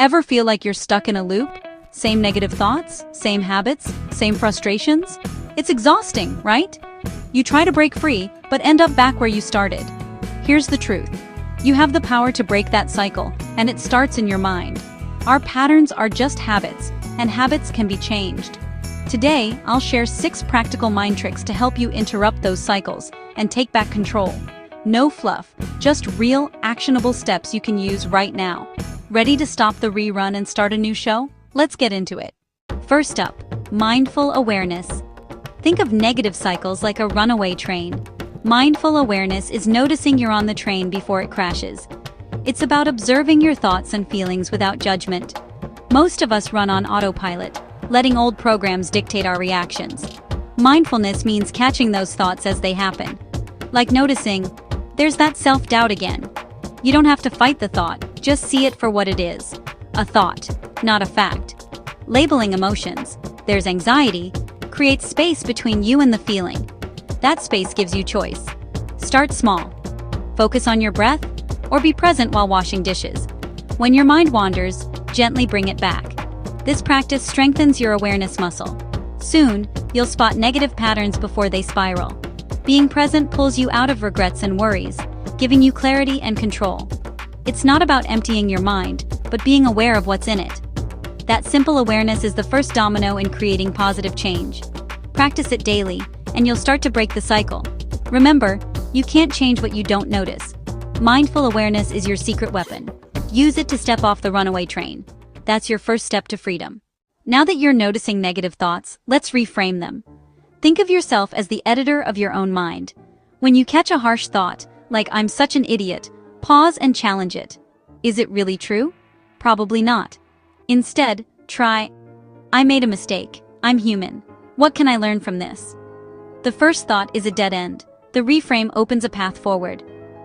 Ever feel like you're stuck in a loop? Same negative thoughts, same habits, same frustrations? It's exhausting, right? You try to break free, but end up back where you started. Here's the truth. You have the power to break that cycle, and it starts in your mind. Our patterns are just habits, and habits can be changed. Today, I'll share 6 practical mind tricks to help you interrupt those cycles and take back control. No fluff, just real, actionable steps you can use right now. Ready to stop the rerun and start a new show? Let's get into it. First up, mindful awareness. Think of negative cycles like a runaway train. Mindful awareness is noticing you're on the train before it crashes. It's about observing your thoughts and feelings without judgment. Most of us run on autopilot, letting old programs dictate our reactions. Mindfulness means catching those thoughts as they happen. Like noticing, there's that self-doubt again. You don't have to fight the thought, just see it for what it is. A thought, not a fact. Labeling emotions, there's anxiety, creates space between you and the feeling. That space gives you choice. Start small. Focus on your breath, or be present while washing dishes. When your mind wanders, gently bring it back. This practice strengthens your awareness muscle. Soon, you'll spot negative patterns before they spiral. Being present pulls you out of regrets and worries, giving you clarity and control. It's not about emptying your mind, but being aware of what's in it. That simple awareness is the first domino in creating positive change. Practice it daily, and you'll start to break the cycle. Remember, you can't change what you don't notice. Mindful awareness is your secret weapon. Use it to step off the runaway train. That's your first step to freedom. Now that you're noticing negative thoughts, let's reframe them. Think of yourself as the editor of your own mind. When you catch a harsh thought, like "I'm such an idiot," pause and challenge it. Is it really true? Probably not. Instead, try, "I made a mistake. I'm human. What can I learn from this?" The first thought is a dead end. The reframe opens a path forward.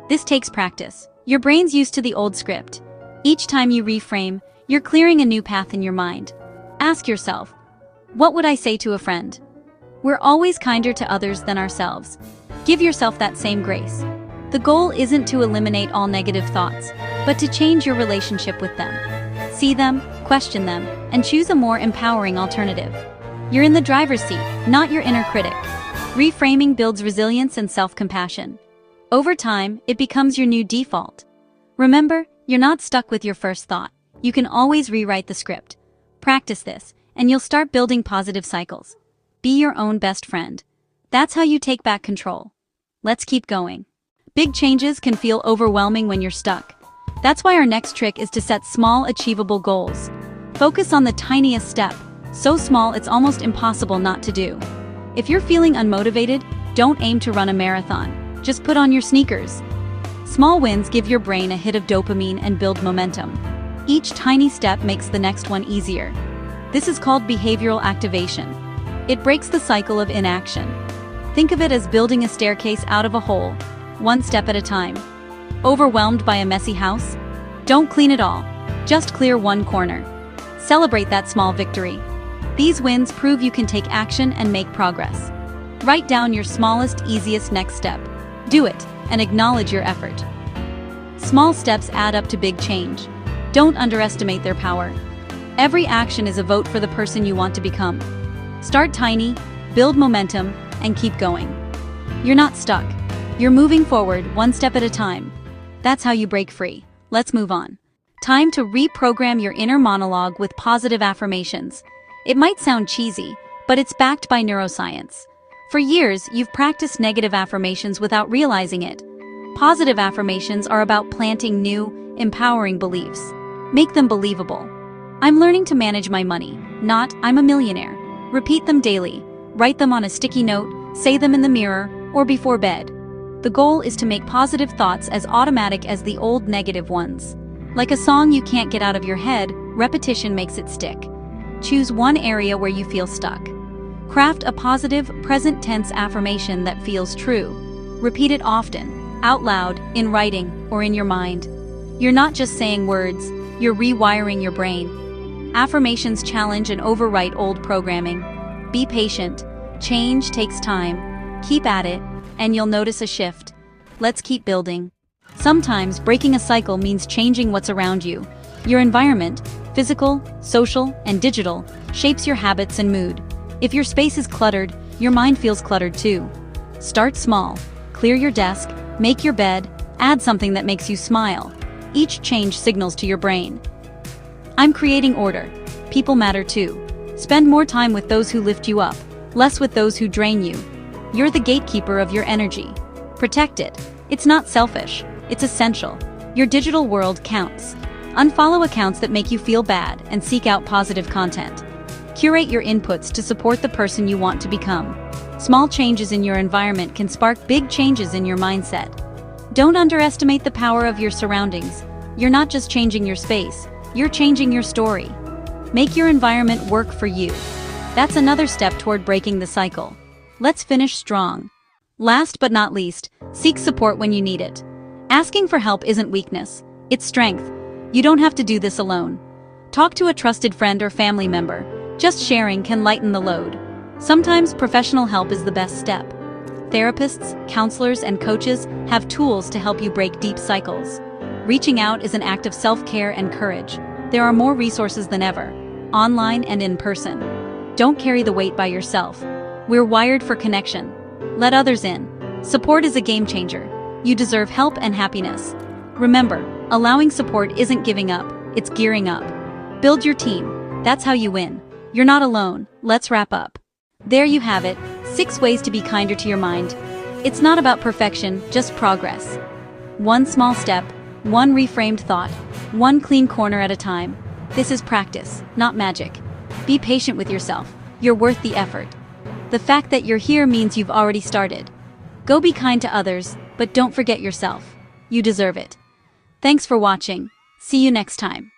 This takes practice. Your brain's used to the old script. Each time you reframe, you're clearing a new path in your mind. Ask yourself, what would I say to a friend? We're always kinder to others than ourselves. Give yourself that same grace. The goal isn't to eliminate all negative thoughts, but to change your relationship with them. See them, question them, and choose a more empowering alternative. You're in the driver's seat, not your inner critic. Reframing builds resilience and self-compassion. Over time, it becomes your new default. Remember, you're not stuck with your first thought. You can always rewrite the script. Practice this, and you'll start building positive cycles. Be your own best friend. That's how you take back control. Let's keep going. Big changes can feel overwhelming when you're stuck. That's why our next trick is to set small, achievable goals. Focus on the tiniest step, so small it's almost impossible not to do. If you're feeling unmotivated, don't aim to run a marathon. Just put on your sneakers. Small wins give your brain a hit of dopamine and build momentum. Each tiny step makes the next one easier. This is called behavioral activation. It breaks the cycle of inaction. Think of it as building a staircase out of a hole, one step at a time. Overwhelmed by a messy house? Don't clean it all. Just clear one corner. Celebrate that small victory. These wins prove you can take action and make progress. Write down your smallest, easiest next step. Do it, and acknowledge your effort. Small steps add up to big change. Don't underestimate their power. Every action is a vote for the person you want to become. Start tiny, build momentum, and keep going. You're not stuck. You're moving forward one step at a time. That's how you break free. Let's move on. Time to reprogram your inner monologue with positive affirmations. It might sound cheesy, but it's backed by neuroscience. For years, you've practiced negative affirmations without realizing it. Positive affirmations are about planting new, empowering beliefs. Make them believable. I'm learning to manage my money, not "I'm a millionaire." Repeat them daily. Write them on a sticky note, say them in the mirror, or before bed. The goal is to make positive thoughts as automatic as the old negative ones. Like a song you can't get out of your head, repetition makes it stick. Choose one area where you feel stuck. Craft a positive, present tense affirmation that feels true. Repeat it often, out loud, in writing, or in your mind. You're not just saying words, you're rewiring your brain. Affirmations challenge and overwrite old programming. Be patient. Change takes time. Keep at it, and you'll notice a shift. Let's keep building. Sometimes breaking a cycle means changing what's around you. Your environment, Physical, social, and digital, shapes your habits and mood. If your space is cluttered, your mind feels cluttered too. Start small. Clear your desk, make your bed, add something that makes you smile. Each change signals to your brain. I'm creating order. People matter too. Spend more time with those who lift you up, less with those who drain you. You're the gatekeeper of your energy. Protect it. It's not selfish. It's essential. Your digital world counts. Unfollow accounts that make you feel bad and seek out positive content. Curate your inputs to support the person you want to become. Small changes in your environment can spark big changes in your mindset. Don't underestimate the power of your surroundings. You're not just changing your space, you're changing your story. Make your environment work for you. That's another step toward breaking the cycle. Let's finish strong. Last but not least, seek support when you need it. Asking for help isn't weakness, it's strength. You don't have to do this alone. Talk to a trusted friend or family member. Just sharing can lighten the load. Sometimes professional help is the best step. Therapists, counselors, and coaches have tools to help you break deep cycles. Reaching out is an act of self-care and courage. There are more resources than ever, online and in person. Don't carry the weight by yourself. We're wired for connection. Let others in. Support is a game changer. You deserve help and happiness. Remember, allowing support isn't giving up, it's gearing up. Build your team. That's how you win. You're not alone. Let's wrap up. There you have it, 6 ways to be kinder to your mind. It's not about perfection, just progress. One small step, one reframed thought, one clean corner at a time. This is practice, not magic. Be patient with yourself. You're worth the effort. The fact that you're here means you've already started. Go be kind to others, but don't forget yourself. You deserve it. Thanks for watching. See you next time.